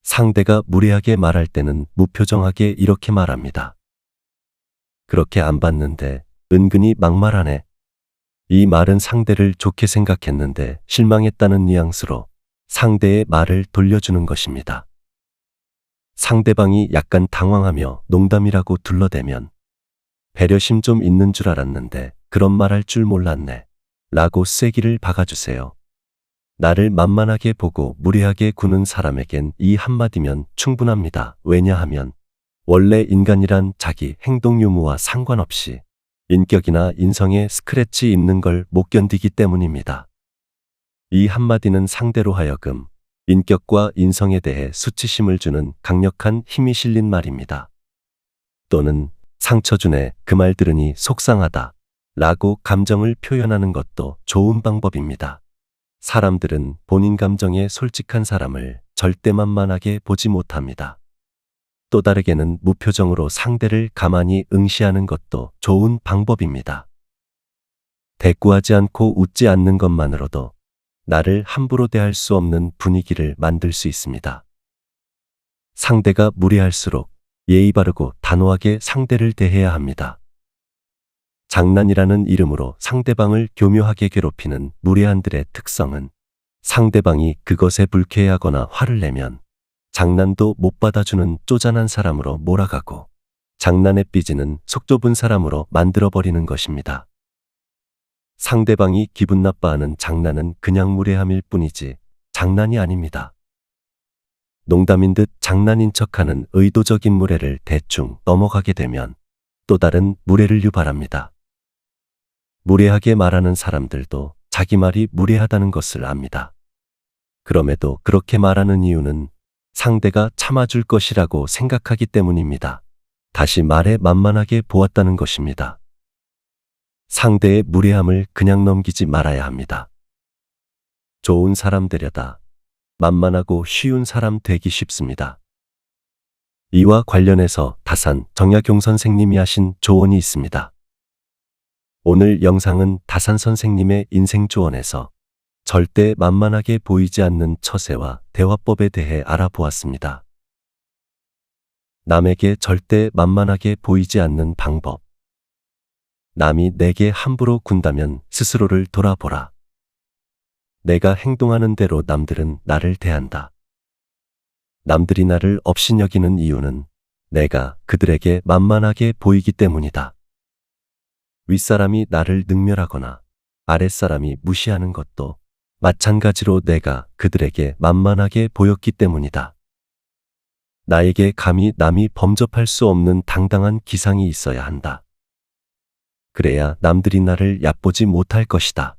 상대가 무례하게 말할 때는 무표정하게 이렇게 말합니다. 그렇게 안 봤는데 은근히 막말하네. 이 말은 상대를 좋게 생각했는데 실망했다는 뉘앙스로 상대의 말을 돌려주는 것입니다. 상대방이 약간 당황하며 농담이라고 둘러대면 배려심 좀 있는 줄 알았는데 그런 말 할 줄 몰랐네 라고 쐐기를 박아주세요. 나를 만만하게 보고 무례하게 구는 사람에겐 이 한마디면 충분합니다. 왜냐하면 원래 인간이란 자기 행동 유무와 상관없이 인격이나 인성에 스크래치 입는 걸 못 견디기 때문입니다. 이 한마디는 상대로 하여금 인격과 인성에 대해 수치심을 주는 강력한 힘이 실린 말입니다. 또는 상처 주네 그 말 들으니 속상하다 라고 감정을 표현하는 것도 좋은 방법입니다. 사람들은 본인 감정에 솔직한 사람을 절대 만만하게 보지 못합니다. 또 다르게는 무표정으로 상대를 가만히 응시하는 것도 좋은 방법입니다. 대꾸하지 않고 웃지 않는 것만으로도 나를 함부로 대할 수 없는 분위기를 만들 수 있습니다. 상대가 무례할수록 예의 바르고 단호하게 상대를 대해야 합니다. 장난이라는 이름으로 상대방을 교묘하게 괴롭히는 무례한들의 특성은 상대방이 그것에 불쾌해하거나 화를 내면 장난도 못 받아주는 쪼잔한 사람으로 몰아가고 장난에 삐지는 속 좁은 사람으로 만들어버리는 것입니다. 상대방이 기분 나빠하는 장난은 그냥 무례함일 뿐이지 장난이 아닙니다. 농담인 듯 장난인 척하는 의도적인 무례를 대충 넘어가게 되면 또 다른 무례를 유발합니다. 무례하게 말하는 사람들도 자기 말이 무례하다는 것을 압니다. 그럼에도 그렇게 말하는 이유는 상대가 참아줄 것이라고 생각하기 때문입니다. 다시 말에 만만하게 보았다는 것입니다. 상대의 무례함을 그냥 넘기지 말아야 합니다. 좋은 사람 되려다 만만하고 쉬운 사람 되기 쉽습니다. 이와 관련해서 다산 정약용 선생님이 하신 조언이 있습니다. 오늘 영상은 다산 선생님의 인생조언에서 절대 만만하게 보이지 않는 처세와 대화법에 대해 알아보았습니다. 남에게 절대 만만하게 보이지 않는 방법. 남이 내게 함부로 군다면 스스로를 돌아보라. 내가 행동하는 대로 남들은 나를 대한다. 남들이 나를 업신여기는 이유는 내가 그들에게 만만하게 보이기 때문이다. 윗사람이 나를 능멸하거나 아랫사람이 무시하는 것도 마찬가지로 내가 그들에게 만만하게 보였기 때문이다. 나에게 감히 남이 범접할 수 없는 당당한 기상이 있어야 한다. 그래야 남들이 나를 얕보지 못할 것이다.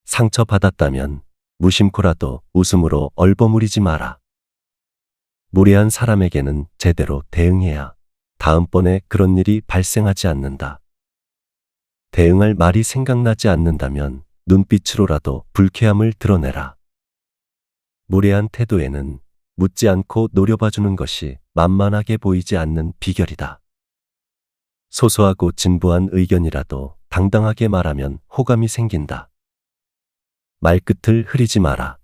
상처받았다면 무심코라도 웃음으로 얼버무리지 마라. 무례한 사람에게는 제대로 대응해야 다음번에 그런 일이 발생하지 않는다. 대응할 말이 생각나지 않는다면 눈빛으로라도 불쾌함을 드러내라. 무례한 태도에는 묻지 않고 노려봐주는 것이 만만하게 보이지 않는 비결이다. 소소하고 진부한 의견이라도 당당하게 말하면 호감이 생긴다. 말끝을 흐리지 마라.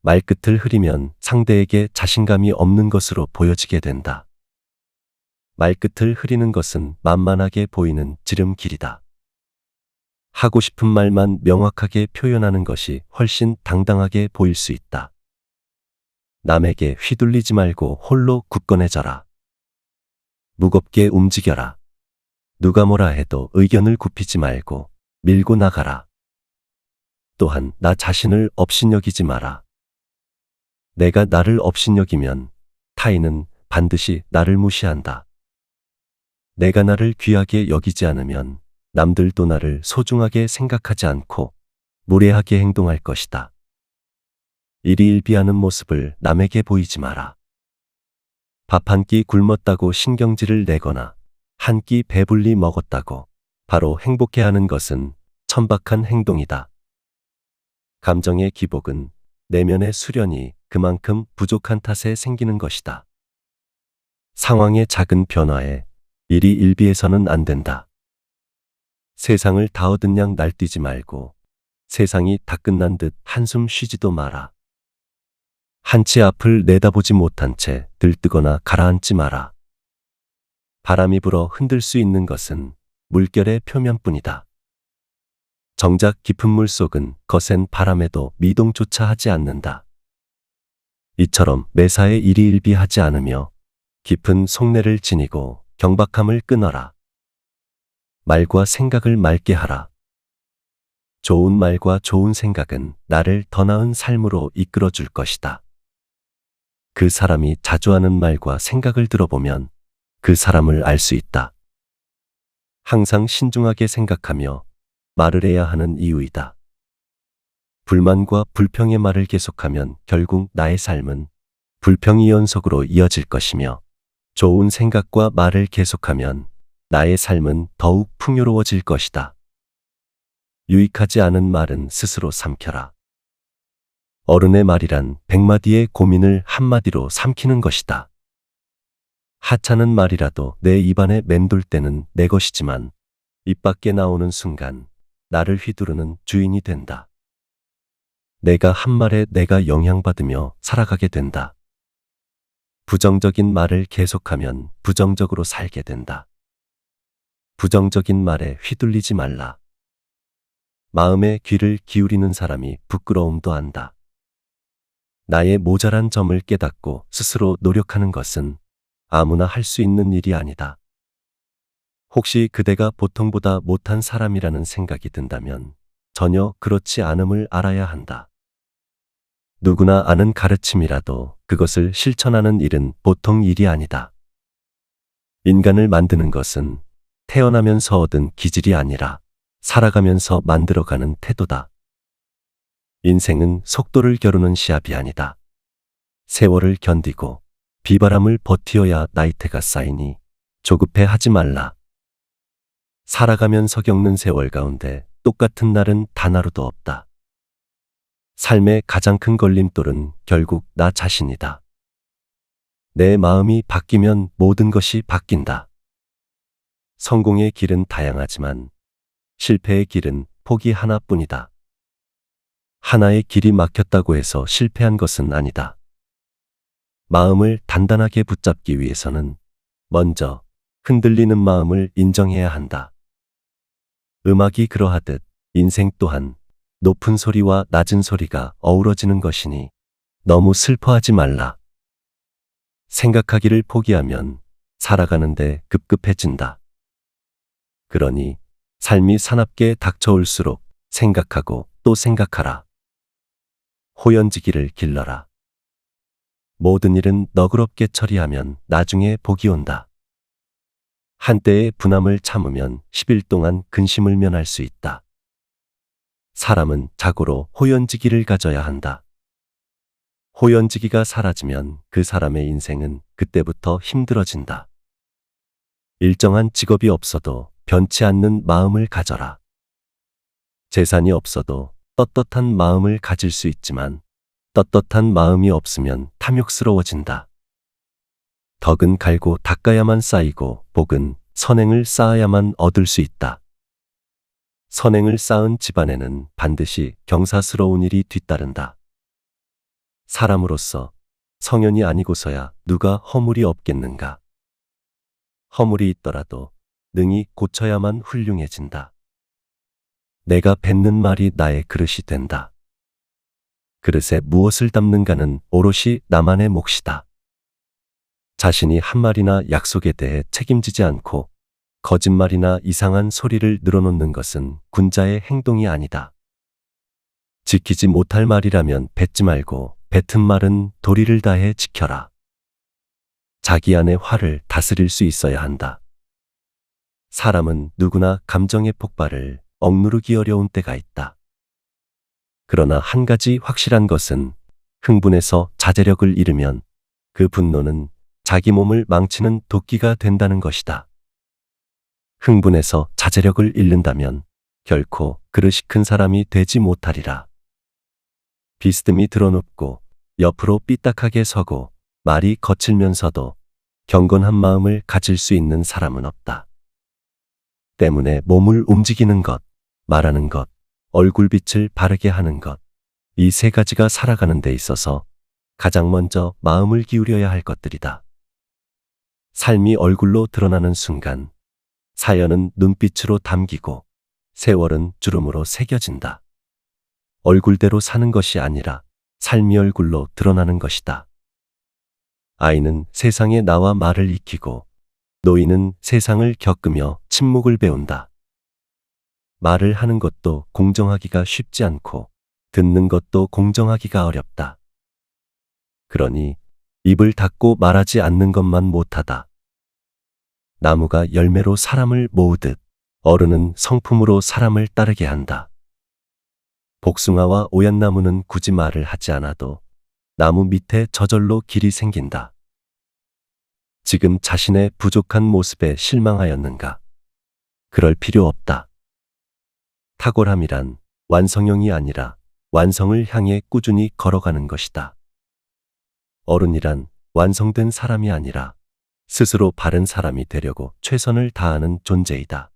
말끝을 흐리면 상대에게 자신감이 없는 것으로 보여지게 된다. 말끝을 흐리는 것은 만만하게 보이는 지름길이다. 하고 싶은 말만 명확하게 표현하는 것이 훨씬 당당하게 보일 수 있다. 남에게 휘둘리지 말고 홀로 굳건해져라. 무겁게 움직여라. 누가 뭐라 해도 의견을 굽히지 말고 밀고 나가라. 또한 나 자신을 업신여기지 마라. 내가 나를 업신여기면 타인은 반드시 나를 무시한다. 내가 나를 귀하게 여기지 않으면 남들도 나를 소중하게 생각하지 않고 무례하게 행동할 것이다. 일희일비하는 모습을 남에게 보이지 마라. 밥 한 끼 굶었다고 신경질을 내거나 한 끼 배불리 먹었다고 바로 행복해하는 것은 천박한 행동이다. 감정의 기복은 내면의 수련이 그만큼 부족한 탓에 생기는 것이다. 상황의 작은 변화에 일희일비해서는 안 된다. 세상을 다 얻은 양 날뛰지 말고 세상이 다 끝난 듯 한숨 쉬지도 마라. 한치 앞을 내다보지 못한 채 들뜨거나 가라앉지 마라. 바람이 불어 흔들 수 있는 것은 물결의 표면뿐이다. 정작 깊은 물 속은 거센 바람에도 미동조차 하지 않는다. 이처럼 매사에 일희일비하지 않으며 깊은 속내를 지니고 경박함을 끊어라. 말과 생각을 맑게 하라. 좋은 말과 좋은 생각은 나를 더 나은 삶으로 이끌어 줄 것이다. 그 사람이 자주 하는 말과 생각을 들어보면 그 사람을 알 수 있다. 항상 신중하게 생각하며 말을 해야 하는 이유이다. 불만과 불평의 말을 계속하면 결국 나의 삶은 불평의 연속으로 이어질 것이며, 좋은 생각과 말을 계속하면 나의 삶은 더욱 풍요로워질 것이다. 유익하지 않은 말은 스스로 삼켜라. 어른의 말이란 100마디의 고민을 한마디로 삼키는 것이다. 하찮은 말이라도 내 입안에 맴돌 때는 내 것이지만 입 밖에 나오는 순간 나를 휘두르는 주인이 된다. 내가 한 말에 내가 영향받으며 살아가게 된다. 부정적인 말을 계속하면 부정적으로 살게 된다. 부정적인 말에 휘둘리지 말라. 마음의 귀를 기울이는 사람이 부끄러움도 안다. 나의 모자란 점을 깨닫고 스스로 노력하는 것은 아무나 할 수 있는 일이 아니다. 혹시 그대가 보통보다 못한 사람이라는 생각이 든다면 전혀 그렇지 않음을 알아야 한다. 누구나 아는 가르침이라도 그것을 실천하는 일은 보통 일이 아니다. 인간을 만드는 것은 태어나면서 얻은 기질이 아니라 살아가면서 만들어가는 태도다. 인생은 속도를 겨루는 시합이 아니다. 세월을 견디고 비바람을 버티어야 나이테가 쌓이니 조급해 하지 말라. 살아가면서 겪는 세월 가운데 똑같은 날은 단 하루도 없다. 삶의 가장 큰 걸림돌은 결국 나 자신이다. 내 마음이 바뀌면 모든 것이 바뀐다. 성공의 길은 다양하지만 실패의 길은 포기 하나뿐이다. 하나의 길이 막혔다고 해서 실패한 것은 아니다. 마음을 단단하게 붙잡기 위해서는 먼저 흔들리는 마음을 인정해야 한다. 음악이 그러하듯 인생 또한 높은 소리와 낮은 소리가 어우러지는 것이니 너무 슬퍼하지 말라. 생각하기를 포기하면 살아가는데 급급해진다. 그러니 삶이 사납게 닥쳐올수록 생각하고 또 생각하라. 호연지기를 길러라. 모든 일은 너그럽게 처리하면 나중에 복이 온다. 한때의 분함을 참으면 10일 동안 근심을 면할 수 있다. 사람은 자고로 호연지기를 가져야 한다. 호연지기가 사라지면 그 사람의 인생은 그때부터 힘들어진다. 일정한 직업이 없어도 변치 않는 마음을 가져라. 재산이 없어도 떳떳한 마음을 가질 수 있지만 떳떳한 마음이 없으면 탐욕스러워진다. 덕은 갈고 닦아야만 쌓이고 복은 선행을 쌓아야만 얻을 수 있다. 선행을 쌓은 집안에는 반드시 경사스러운 일이 뒤따른다. 사람으로서 성현이 아니고서야 누가 허물이 없겠는가. 허물이 있더라도 능히 고쳐야만 훌륭해진다. 내가 뱉는 말이 나의 그릇이 된다. 그릇에 무엇을 담는가는 오롯이 나만의 몫이다. 자신이 한 말이나 약속에 대해 책임지지 않고 거짓말이나 이상한 소리를 늘어놓는 것은 군자의 행동이 아니다. 지키지 못할 말이라면 뱉지 말고 뱉은 말은 도리를 다해 지켜라. 자기 안의 화를 다스릴 수 있어야 한다. 사람은 누구나 감정의 폭발을 억누르기 어려운 때가 있다. 그러나 한 가지 확실한 것은 흥분해서 자제력을 잃으면 그 분노는 자기 몸을 망치는 도끼가 된다는 것이다. 흥분해서 자제력을 잃는다면 결코 그릇이 큰 사람이 되지 못하리라. 비스듬히 드러눕고 옆으로 삐딱하게 서고 말이 거칠면서도 경건한 마음을 가질 수 있는 사람은 없다. 때문에 몸을 움직이는 것, 말하는 것, 얼굴빛을 바르게 하는 것, 이 세 가지가 살아가는 데 있어서 가장 먼저 마음을 기울여야 할 것들이다. 삶이 얼굴로 드러나는 순간 사연은 눈빛으로 담기고 세월은 주름으로 새겨진다. 얼굴대로 사는 것이 아니라 삶이 얼굴로 드러나는 것이다. 아이는 세상에 나와 말을 익히고 노인은 세상을 겪으며 침묵을 배운다. 말을 하는 것도 공정하기가 쉽지 않고 듣는 것도 공정하기가 어렵다. 그러니 입을 닫고 말하지 않는 것만 못하다. 나무가 열매로 사람을 모으듯 어른은 성품으로 사람을 따르게 한다. 복숭아와 오얏나무는 굳이 말을 하지 않아도 나무 밑에 저절로 길이 생긴다. 지금 자신의 부족한 모습에 실망하였는가? 그럴 필요 없다. 탁월함이란 완성형이 아니라 완성을 향해 꾸준히 걸어가는 것이다. 어른이란 완성된 사람이 아니라 스스로 바른 사람이 되려고 최선을 다하는 존재이다.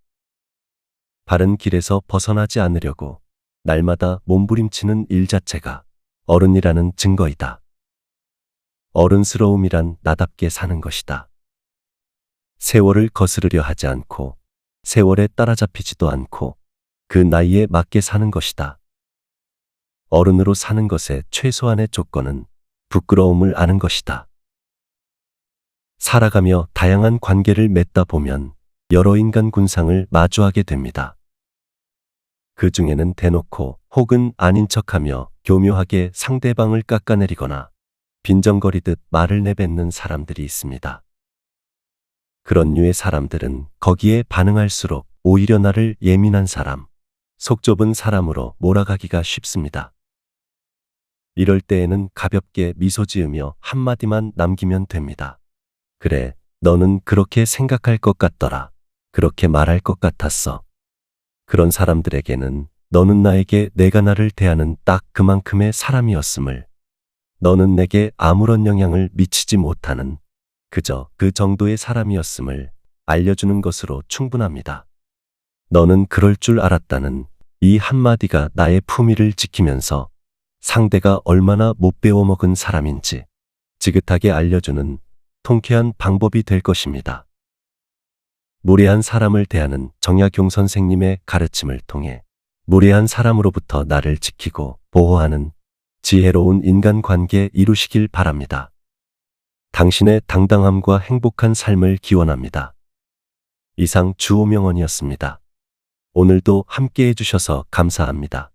바른 길에서 벗어나지 않으려고 날마다 몸부림치는 일 자체가 어른이라는 증거이다. 어른스러움이란 나답게 사는 것이다. 세월을 거스르려 하지 않고 세월에 따라잡히지도 않고 그 나이에 맞게 사는 것이다. 어른으로 사는 것의 최소한의 조건은 부끄러움을 아는 것이다. 살아가며 다양한 관계를 맺다 보면 여러 인간 군상을 마주하게 됩니다. 그 중에는 대놓고 혹은 아닌 척하며 교묘하게 상대방을 깎아내리거나 빈정거리듯 말을 내뱉는 사람들이 있습니다. 그런 류의 사람들은 거기에 반응할수록 오히려 나를 예민한 사람, 속 좁은 사람으로 몰아가기가 쉽습니다. 이럴 때에는 가볍게 미소 지으며 한마디만 남기면 됩니다. 그래, 너는 그렇게 생각할 것 같더라. 그렇게 말할 것 같았어. 그런 사람들에게는 너는 나에게 내가 나를 대하는 딱 그만큼의 사람이었음을, 너는 내게 아무런 영향을 미치지 못하는 그저 그 정도의 사람이었음을 알려주는 것으로 충분합니다. 너는 그럴 줄 알았다는 이 한마디가 나의 품위를 지키면서 상대가 얼마나 못 배워먹은 사람인지 지긋하게 알려주는 통쾌한 방법이 될 것입니다. 무례한 사람을 대하는 정약용 선생님의 가르침을 통해 무례한 사람으로부터 나를 지키고 보호하는 지혜로운 인간관계 이루시길 바랍니다. 당신의 당당함과 행복한 삶을 기원합니다. 이상 주호명원이었습니다. 오늘도 함께 해주셔서 감사합니다.